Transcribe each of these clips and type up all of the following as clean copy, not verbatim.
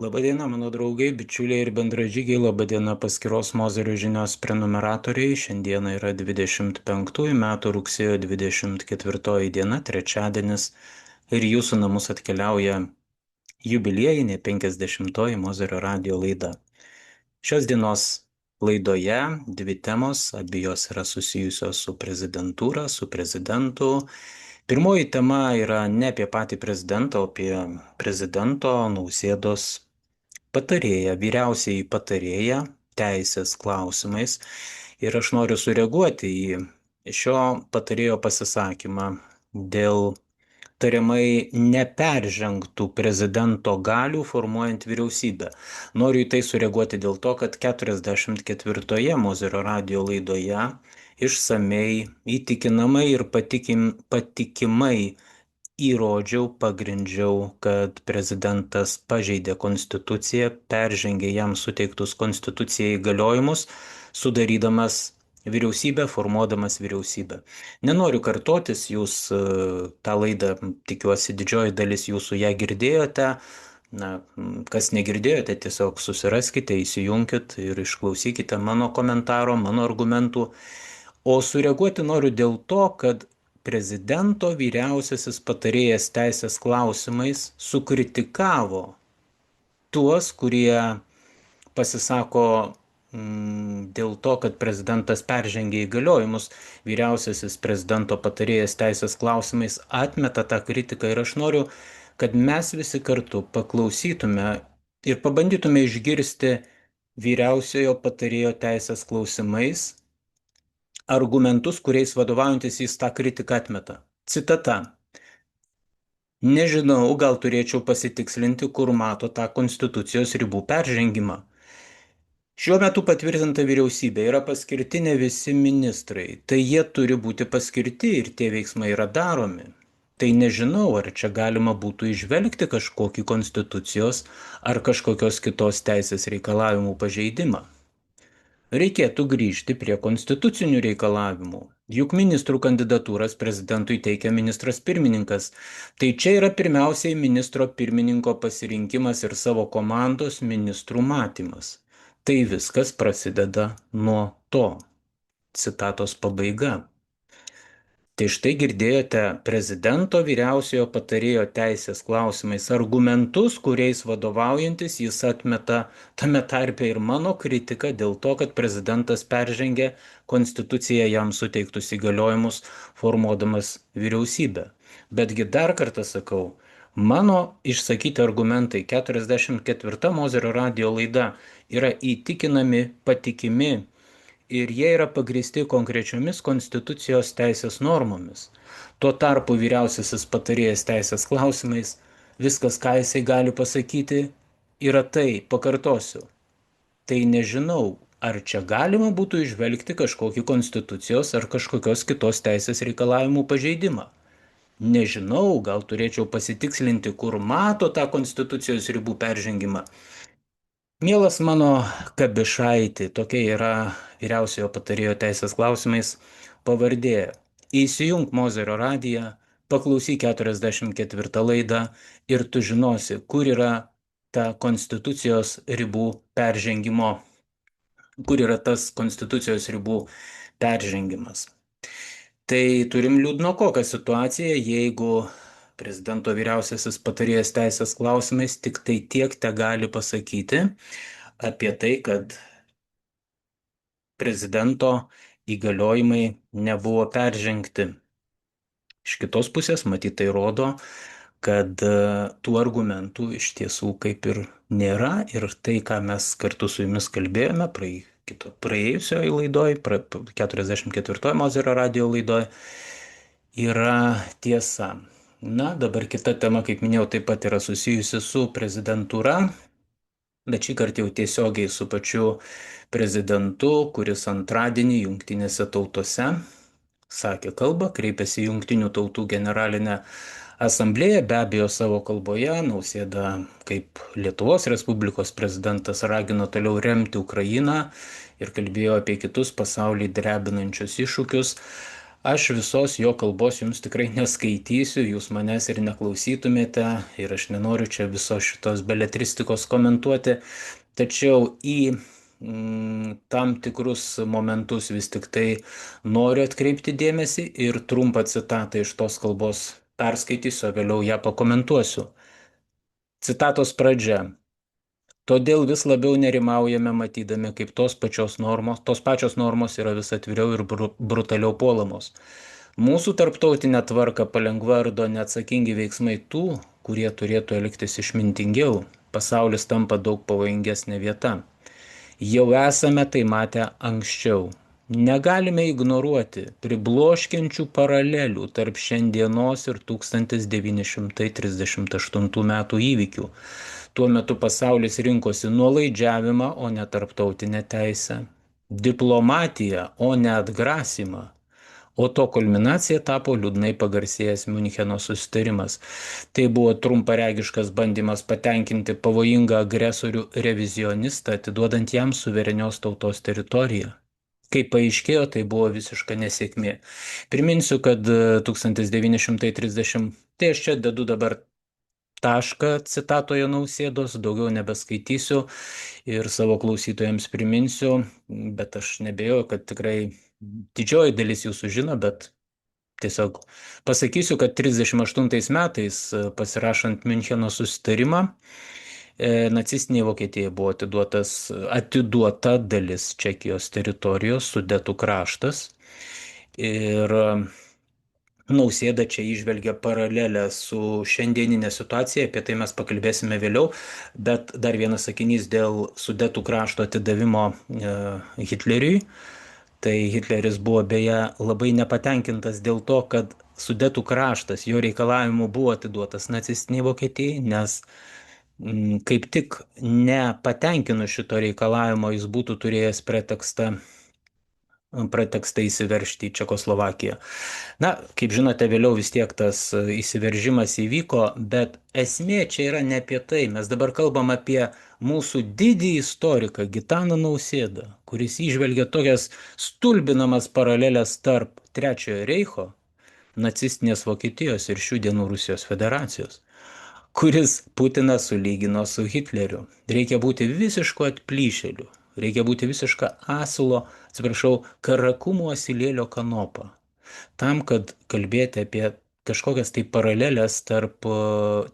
Labadiena, mano draugai, bičiuliai ir bendražygiai, labadiena paskyros Mozerio žinios prenumeratoriai. Šiandieną yra 25 metų rugsėjo 24 diena, trečiadienis ir jūsų namus atkeliauja jubiliejinė 50-oji Mozerio radio laida. Šios dienos laidoje dvi temos, abi jos yra susijusios su prezidentūra, su prezidentu. Pirmoji tema yra ne apie patį prezidentą, o apie prezidento Nausėdos patarėją, vyriausiąjį patarėją teisės klausimais. Ir aš noriu sureaguoti į šio patarėjo pasisakymą dėl tariamai neperžengtų prezidento galių formuojant vyriausybę. Noriu į tai sureaguoti dėl to, kad 44-oje Mozerio radio laidoje išsamei, įtikinamai ir patikimai įrodžiau, pagrindžiau, kad prezidentas pažeidė konstituciją, peržengė jam suteiktus konstitucijai įgaliojimus, sudarydamas vyriausybę, formuodamas vyriausybę. Nenoriu kartotis, jūs tą laidą, tikiuosi, didžioji dalis jūsų ją girdėjote. Na, kas negirdėjote, tiesiog susiraskite, įsijunkit ir išklausykite mano komentaro, mano argumentų. O sureaguoti noriu dėl to, kad prezidento vyriausiasis patarėjas teisės klausimais sukritikavo tuos, kurie pasisako dėl to, kad prezidentas peržengė įgaliojimus. Vyriausiasis prezidento patarėjas teisės klausimais atmeta tą kritiką ir aš noriu, kad mes visi kartu paklausytume ir pabandytume išgirsti vyriausiojo patarėjo teisės klausimais argumentus, kuriais vadovaujantis jis tą kritiką atmeta. Citata. Nežinau, gal turėčiau pasitikslinti, kur mato tą konstitucijos ribų peržengimą. Šiuo metu patvirtinta vyriausybė yra paskirti ne visi ministrai, tai jie turi būti paskirti ir tie veiksmai yra daromi. Tai nežinau, ar čia galima būtų išvelgti kažkokį konstitucijos ar kažkokios kitos teisės reikalavimų pažeidimą. Reikėtų grįžti prie konstitucinių reikalavimų. Juk ministrų kandidatūras prezidentui teikia ministras pirmininkas. Tai čia yra pirmiausiai ministro pirmininko pasirinkimas ir savo komandos ministrų matymas. Tai viskas prasideda nuo to. Citatos pabaiga. Tai štai girdėjote prezidento vyriausiojo patarėjo teisės klausimais argumentus, kuriais vadovaujantis jis atmeta tame tarpe ir mano kritiką dėl to, kad prezidentas peržengė konstituciją jam suteiktus įgaliojimus formuodamas vyriausybę. Betgi dar kartą sakau, mano išsakyti argumentai 44 Mozerio radio laida yra įtikinami, patikimi, ir jie yra pagristi konkrečiomis konstitucijos teisės normomis. Tuo tarpu vyriausiasis patarėjas teisės klausimais, viskas, ką jisai gali pasakyti, yra tai, pakartosiu. Tai nežinau, ar čia galima būtų išvelgti kažkokį konstitucijos ar kažkokios kitos teisės reikalavimų pažeidimą. Nežinau, gal turėčiau pasitikslinti, kur mato tą konstitucijos ribų peržengimą. Mielas mano Kabišaitį, tokia yra vyriausiojo patarėjo teisės klausimais pavardė. Įsijunk Mozerio radiją, paklausyk 44 laidą ir tu žinosi, kur yra ta konstitucijos ribų peržengimo, kur yra tas konstitucijos ribų peržengimas. Tai turim liūdnokoką situaciją, jeigu prezidento vyriausiasis patarėjas teisės klausimais tik tai tiek te gali pasakyti apie tai, kad prezidento įgaliojimai nebuvo peržengti. Iš kitos pusės, matyt, tai rodo, kad tų argumentų iš tiesų kaip ir nėra ir tai, ką mes kartu su jumis kalbėjome praėjusioje laidoje, 44 Mozerio radio laidoje, yra tiesa. Na, dabar kita tema, kaip minėjau, taip pat yra susijusi su prezidentūra, bet šį kartą jau tiesiogiai su pačiu prezidentu, kuris antradienį Jungtinėse tautose sakė kalbą, kreipėsi į Jungtinių tautų generalinę asamblėją, be abejo savo kalboje Nausėda kaip Lietuvos Respublikos prezidentas ragino toliau remti Ukrainą ir kalbėjo apie kitus pasaulį drebinančius iššūkius. Aš visos jo kalbos jums tikrai neskaitysiu, jūs manęs ir neklausytumėte ir aš nenoriu čia visos šitos beletristikos komentuoti, tačiau į tam tikrus momentus vis tik tai noriu atkreipti dėmesį ir trumpą citatą iš tos kalbos perskaitysiu, o vėliau ją pakomentuosiu. Citatos pradžia. Todėl vis labiau nerimaujame matydami, kaip tos pačios normos yra vis atviriau ir brutaliau puolamos. Mūsų tarptautinę tvarką palengva ardo neatsakingi veiksmai tų, kurie turėtų elgtis išmintingiau. Pasaulis tampa daug pavojingesnė vieta. Jau esame tai matę anksčiau. Negalime ignoruoti pribloškiančių paralelių tarp šiandienos ir 1938 metų įvykių. Tuo metu pasaulis rinkosi nuolaidžiavimą, o ne tarptautinę teisę, diplomatiją, o ne atgrasimą. O to kulminacija tapo liūdnai pagarsėjęs Miuncheno susitarimas. Tai buvo trumparegiškas bandymas patenkinti pavojingą agresorių revizionistą, atiduodant jam suverenios tautos teritoriją. Kaip paaiškėjo, tai buvo visiška nesėkmė. Priminsiu, kad 1930, tai aš čia dedu dabar tašką citatoje Nausėdos, daugiau nebeskaitysiu ir savo klausytojams priminsiu, bet aš nebejoju, kad tikrai didžioji dalis jūsų žino, bet tiesiog pasakysiu, kad 1938 metais pasirašant Miuncheno susitarimą, nacistinė Vokietija buvo atiduota dalis Čekijos teritorijos, Sudetų kraštas. Ir Nausėda čia išvelgia paralelę su šiandieninė situacija, apie tai mes pakalbėsime vėliau, bet dar vienas sakinys dėl Sudetų krašto atidavimo Hitleriui. Tai Hitleris buvo beje labai nepatenkintas dėl to, kad Sudetų kraštas jo reikalavimu buvo atiduotas nacistiniai Vokietijai, nes kaip tik nepatenkinus šito reikalavimo jis būtų turėjęs pretekstą įsiveržti į Čekoslovakiją. Na, kaip žinote, vėliau vis tiek tas įsiveržimas įvyko, bet esmė čia yra ne apie tai. Mes dabar kalbam apie mūsų didį istoriką Gitaną Nausėdą, kuris įžvelgia tokias stulbinamas paralelės tarp Trečiojo Reicho, nacistinės Vokietijos ir šių dienų Rusijos federacijos, kuris Putiną sulygino su Hitleriu. Reikia būti visišku atplyšėliu, reikia būti visiška karakumų asilėlio kanopą. Tam, kad kalbėti apie kažkokias tai paralelės tarp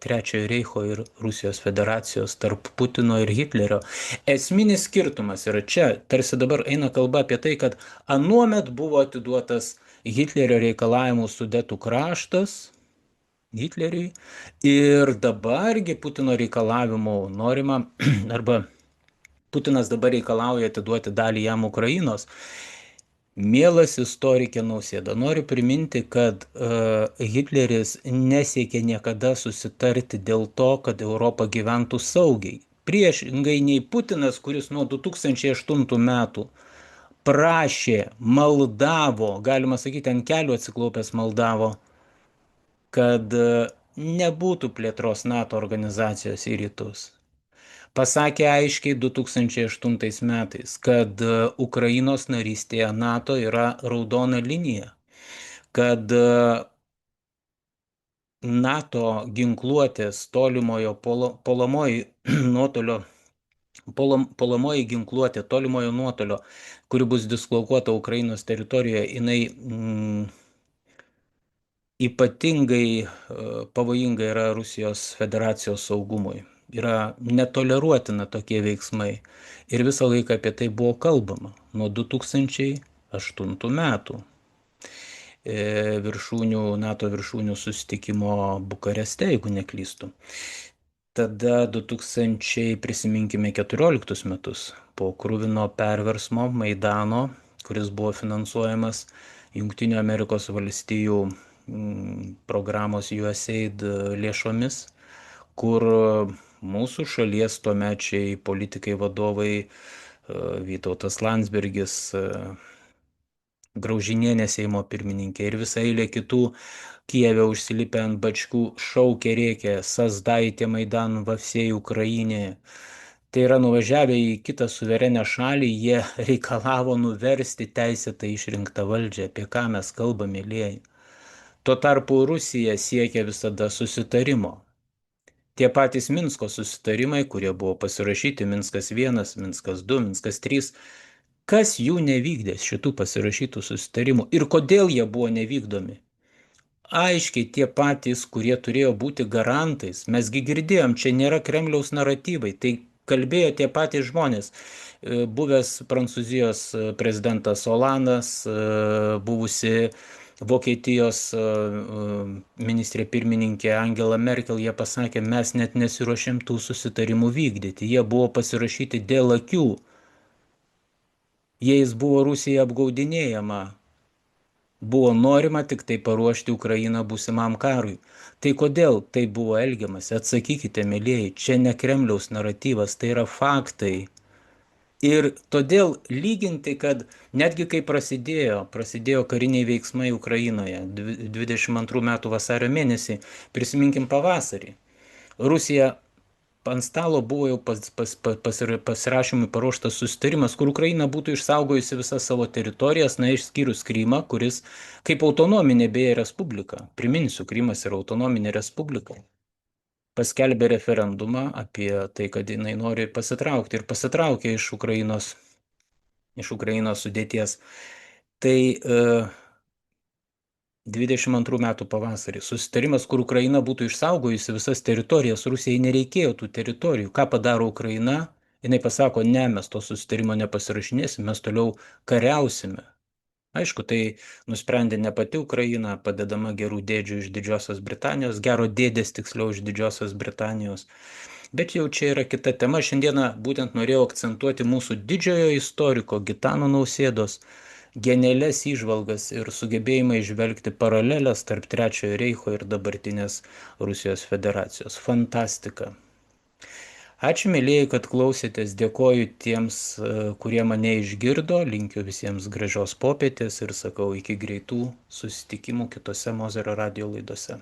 Trečiojo Reicho ir Rusijos federacijos, tarp Putino ir Hitlerio. Esminis skirtumas yra čia, tarsi dabar eina kalba apie tai, kad anuomet buvo atiduotas Hitlerio reikalavimų Sudetų kraštas Hitleriui ir dabargi Putino reikalavimų norima, arba Putinas dabar reikalauja atiduoti dalį jam Ukrainos. Mielas istorikė Nausėda, noriu priminti, kad Hitleris nesiekė niekada susitarti dėl to, kad Europa gyventų saugiai. Priešingai nei Putinas, kuris nuo 2008 metų prašė, maldavo, galima sakyti, ant kelių atsiklaupęs maldavo, kad nebūtų plėtros NATO organizacijos į rytus. Pasakė aiškiai 2008 metais, kad Ukrainos narystėje NATO yra raudona linija, kad NATO ginkluotės puolamoji ginkluotė tolimojo nuotolio, kuri bus dislokuota Ukrainos teritorijoje, jinai ypatingai pavojinga yra Rusijos federacijos saugumui. Yra netoleruotina tokie veiksmai. Ir visą laiką apie tai buvo kalbama nuo 2008 metų NATO viršūnių susitikimo Bukareste, jeigu neklystu. Tada prisiminkime 14 metus po kruvino perversmo Maidano, kuris buvo finansuojamas Jungtinių Amerikos valstijų programos USAID lėšomis, kur mūsų šalies tuomečiai politikai vadovai Vytautas Landsbergis, Graužinienė Seimo pirmininkė ir visa eilė kitų Kijeve užsilipę ant bačkų šaukė rėkė Sazdайте Maidan во всей Украине. Tai yra nuvažiavę į kitą suverenę šalį, jie reikalavo nuversti teisėtai išrinktą valdžią. Apie ką mes kalbame, mėlyjeji? Tuo tarpu Rusija siekia visada susitarimo. Tie patys Minsko susitarimai, kurie buvo pasirašyti, Minskas 1, Minskas 2, Minskas 3, kas jų nevykdė šitų pasirašytų susitarimų ir kodėl jie buvo nevykdomi? Aiškiai tie patys, kurie turėjo būti garantais. Mesgi girdėjom, čia nėra Kremliaus naratyvai, tai kalbėjo tie patys žmonės. Buvęs Prancūzijos prezidentas Olanas, buvusi Vokietijos ministrė pirmininkė Angela Merkel, jie pasakė, mes net nesiruošėm tų susitarimų vykdyti. Jie buvo pasirašyti dėl akių. Jais buvo Rusija apgaudinėjama. Buvo norima tik tai paruošti Ukrainą būsimam karui. Tai kodėl tai buvo elgiamasi? Atsakykite, mėlyjeji, čia ne Kremliaus naratyvas, tai yra faktai. Ir todėl lyginti, kad netgi kai prasidėjo kariniai veiksmai Ukrainoje 22 metų vasario mėnesį, prisiminkim pavasarį. Rusija ant stalo buvo jau pasirašymui paruoštas susitarimas, kur Ukraina būtų išsaugojusi visas savo teritorijas, na išskyrus Krymą, kuris kaip autonominė beje respublika, priminsiu, Krymas yra autonominė respublika, paskelbė referendumą apie tai, kad jinai nori pasitraukti ir pasitraukė iš Ukrainos sudėties. Tai 22 metų pavasarį. Susitarimas, kur Ukraina būtų išsaugojusi visas teritorijas, Rusijai nereikėjo tų teritorijų. Ką padaro Ukraina? Jinai pasako, ne, mes to susitarimo nepasirašinėsim, mes toliau kariausime. Aišku, tai nusprendė ne pati Ukraina, padedama gerų dėdžių iš Didžiosios Britanijos, gero dėdės tiksliau iš Didžiosios Britanijos. Bet jau čia yra kita tema. Šiandieną būtent norėjau akcentuoti mūsų didžiojo istoriko Gitano Nausėdos genialias įžvalgas ir sugebėjimą išvelgti paralelės tarp Trečiojo Reicho ir dabartinės Rusijos federacijos. Fantastika. Ačiū, mėlyjeji, kad klausėtės. Dėkoju tiems, kurie mane išgirdo. Linkiu visiems gražios popietės ir sakau iki greitų susitikimų kitose Mozerio radijo laidose.